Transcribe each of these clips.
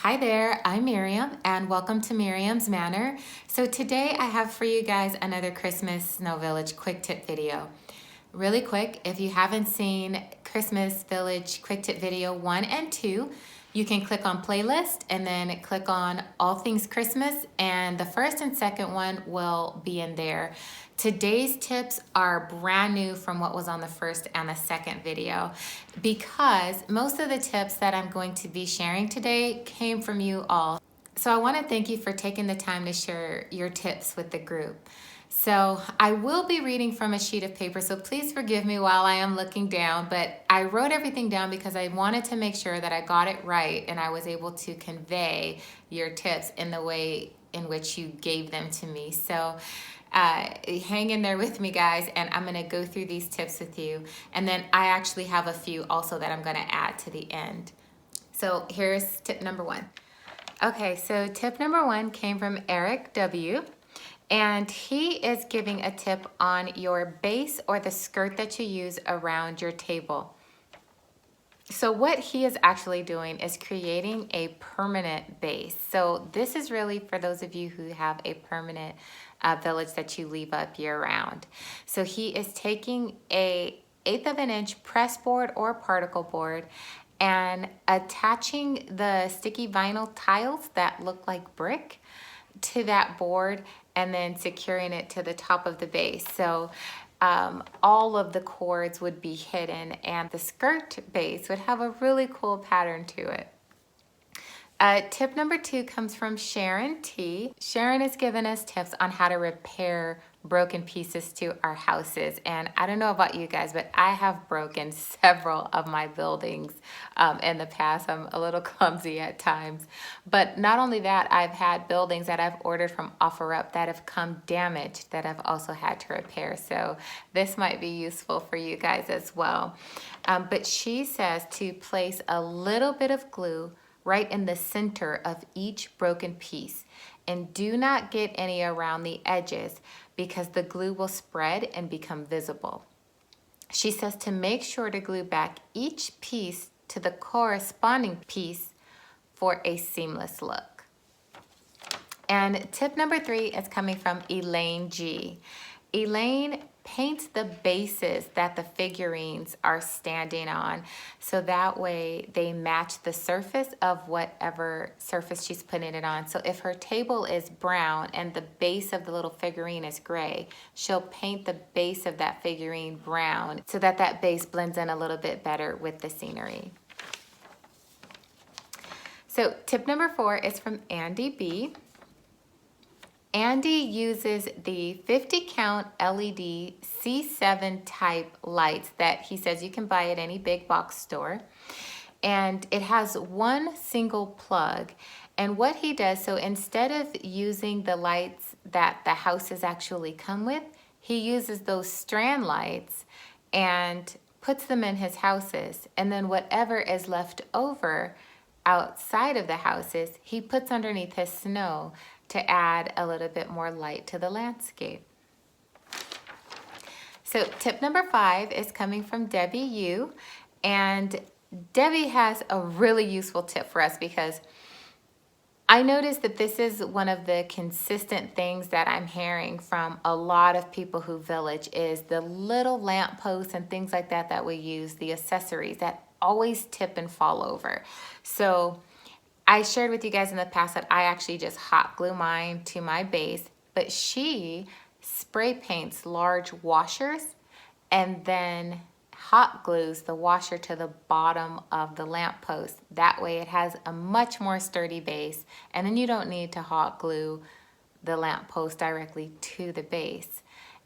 Hi there, I'm Miriam and welcome to Miriam's Manor. So today I have for you guys another Christmas Snow Village quick tip video. Really quick, if you haven't seen Christmas Village quick tip video 1 and 2, you can click on playlist and then click on all things Christmas, and the first and second one will be in there. Today's tips are brand new from what was on the first and the second video, because most of the tips that I'm going to be sharing today came from you all. So I want to thank you for taking the time to share your tips with the group. So I will be reading from a sheet of paper, so please forgive me while I am looking down, but I wrote everything down because I wanted to make sure that I got it right and I was able to convey your tips in the way in which you gave them to me. So hang in there with me, guys, and I'm going to go through these tips with you. And then I actually have a few also that I'm going to add to the end. So here's tip number 1. Okay, so tip number 1 came from Eric W. And he is giving a tip on your base or the skirt that you use around your table. So what he is actually doing is creating a permanent base. So this is really for those of you who have a permanent village that you leave up year round. So he is taking a 1/8 of an inch press board or particle board and attaching the sticky vinyl tiles that look like brick to that board and then securing it to the top of the base. So all of the cords would be hidden and the skirt base would have a really cool pattern to it. Tip number 2 comes from Sharon T. Sharon has given us tips on how to repair broken pieces to our houses. And I don't know about you guys, but I have broken several of my buildings in the past. I'm a little clumsy at times. But not only that, I've had buildings that I've ordered from OfferUp that have come damaged that I've also had to repair. So this might be useful for you guys as well. But she says to place a little bit of glue right in the center of each broken piece, and do not get any around the edges because the glue will spread and become visible. She says to make sure to glue back each piece to the corresponding piece for a seamless look. And tip number 3 is coming from Elaine G. Elaine paints the bases that the figurines are standing on, so that way they match the surface of whatever surface she's putting it on. So if her table is brown and the base of the little figurine is gray, she'll paint the base of that figurine brown so that that base blends in a little bit better with the scenery. So tip number 4 is from Andy B. Andy uses the 50 count LED C7 type lights that he says you can buy at any big box store. And it has one single plug. And what he does, so instead of using the lights that the houses actually come with, he uses those strand lights and puts them in his houses. And then whatever is left over outside of the houses, he puts underneath his snow to add a little bit more light to the landscape. So tip number 5 is coming from Debbie U. And Debbie has a really useful tip for us, because I noticed that this is one of the consistent things that I'm hearing from a lot of people who village is the little lamp posts and things like that that we use, the accessories that always tip and fall over. So I shared with you guys in the past that I actually just hot glue mine to my base, but she spray paints large washers and then hot glues the washer to the bottom of the lamp post. That way it has a much more sturdy base, and then you don't need to hot glue the lamp post directly to the base,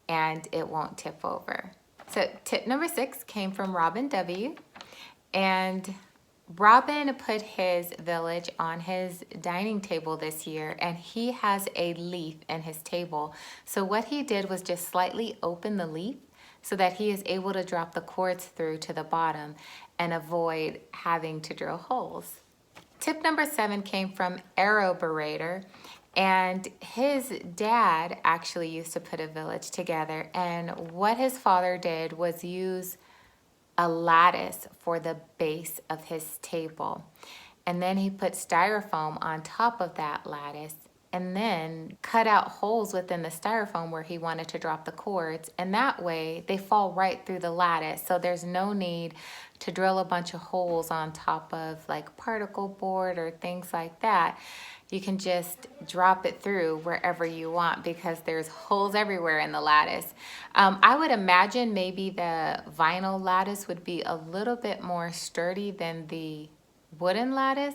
and it won't tip over. So tip number 6 came from Robin W. And Robin put his village on his dining table this year, and he has a leaf in his table. So what he did was just slightly open the leaf so that he is able to drop the cords through to the bottom and avoid having to drill holes. Tip number 7 came from Arrow Berator, and his dad actually used to put a village together, and what his father did was use a lattice for the base of his table. and then he put styrofoam on top of that lattice, and then cut out holes within the styrofoam where he wanted to drop the cords. And that way they fall right through the lattice. So there's no need to drill a bunch of holes on top of like particle board or things like that. You can just drop it through wherever you want because there's holes everywhere in the lattice. I would imagine maybe the vinyl lattice would be a little bit more sturdy than the wooden lattice.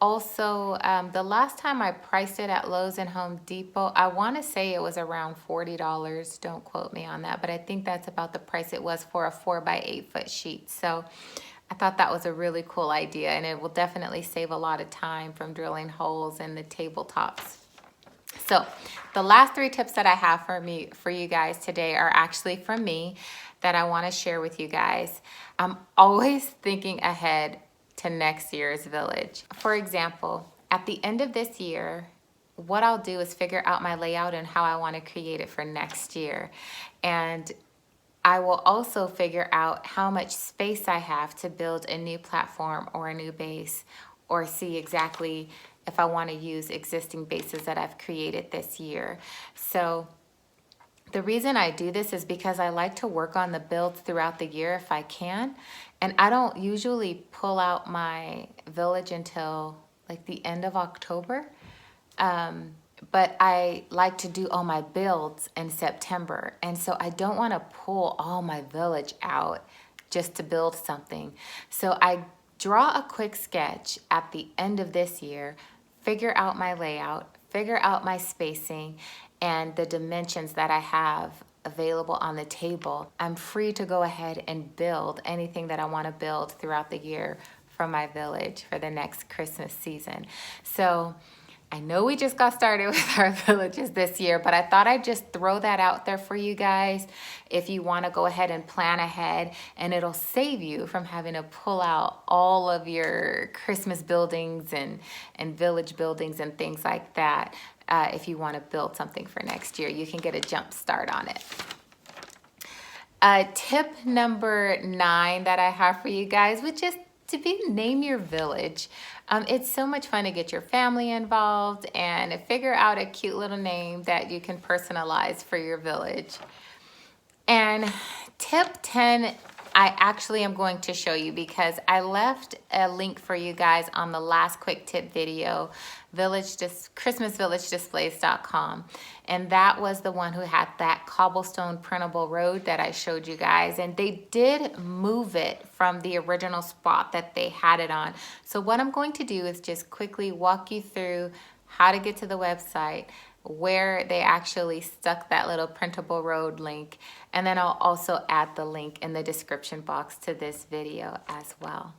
Also, the last time I priced it at Lowe's and Home Depot, I want to say it was around $40. Don't quote me on that, but I think that's about the price it was for a 4x8 foot sheet. So I thought that was a really cool idea, and it will definitely save a lot of time from drilling holes in the tabletops. So the last 3 tips that I have for you guys today are actually from me that I want to share with you guys. I'm always thinking ahead to next year's village. For example, at the end of this year, what I'll do is figure out my layout and how I want to create it for next year. And I will also figure out how much space I have to build a new platform or a new base, or see exactly if I want to use existing bases that I've created this year. So the reason I do this is because I like to work on the builds throughout the year if I can. And I don't usually pull out my village until like the end of October. But I like to do all my builds in September. And so I don't want to pull all my village out just to build something. So I draw a quick sketch at the end of this year, figure out my layout, figure out my spacing, and the dimensions that I have available on the table. I'm free to go ahead and build anything that I want to build throughout the year for my village for the next Christmas season. So I know we just got started with our villages this year, but I thought I'd just throw that out there for you guys if you want to go ahead and plan ahead, and it'll save you from having to pull out all of your Christmas buildings and village buildings and things like that. If you want to build something for next year, you can get a jump start on it. Tip number 9 that I have for you guys, which is to name your village. It's so much fun to get your family involved and figure out a cute little name that you can personalize for your village. And tip 10, I actually am going to show you because I left a link for you guys on the last quick tip video, ChristmasVillageDisplays.com. And that was the one who had that cobblestone printable road that I showed you guys. And they did move it from the original spot that they had it on. So what I'm going to do is just quickly walk you through how to get to the website, where they actually stuck that little printable road link, and then I'll also add the link in the description box to this video as well.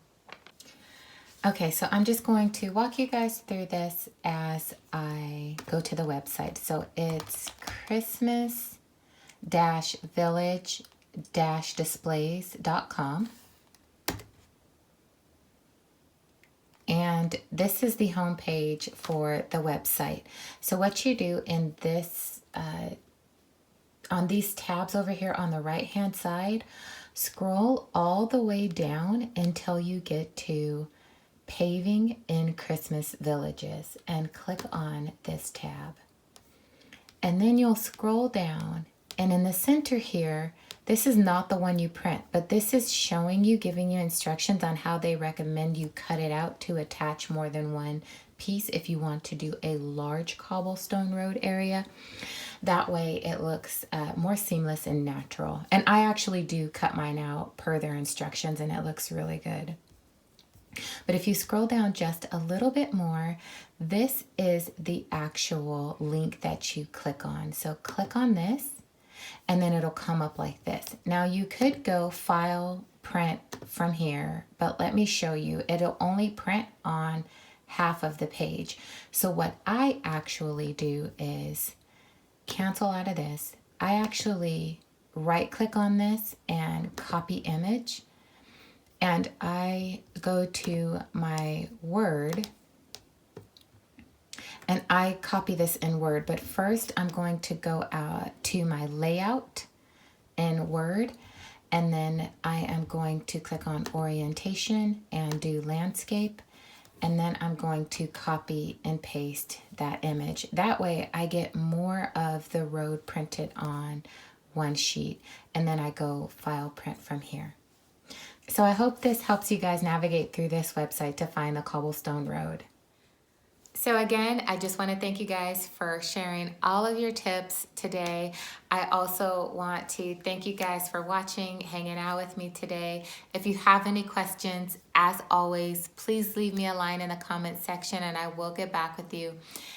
Okay, so I'm just going to walk you guys through this as I go to the website. So it's Christmas-Village-Displays.com. And this is the home page for the website. So what you do in this, on these tabs over here on the right hand side, scroll all the way down until you get to Paving in Christmas Villages and click on this tab. And then you'll scroll down, and in the center here, this is not the one you print, but this is showing you, giving you instructions on how they recommend you cut it out to attach more than one piece if you want to do a large cobblestone road area. That way it looks more seamless and natural. And I actually do cut mine out per their instructions, and it looks really good. But if you scroll down just a little bit more, this is the actual link that you click on. So click on this, and then it'll come up like this. Now you could go file, print from here, but let me show you. It'll only print on half of the page. So what I actually do is cancel out of this. I actually right click on this and copy image. And I go to my Word and I copy this in Word. But first I'm going to go out to my layout in Word. And then I am going to click on orientation and do landscape. and then I'm going to copy and paste that image. That way I get more of the road printed on one sheet, and then I go file print from here. So I hope this helps you guys navigate through this website to find the cobblestone road. So again, I just want to thank you guys for sharing all of your tips today. I also want to thank you guys for watching, hanging out with me today. If you have any questions, as always, please leave me a line in the comment section and I will get back with you.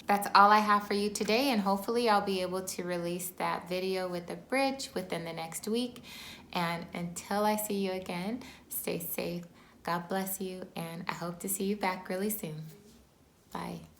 That's all I have for you today, and hopefully I'll be able to release that video with the bridge within the next week. And until I see you again, stay safe. God bless you, and I hope to see you back really soon. Bye.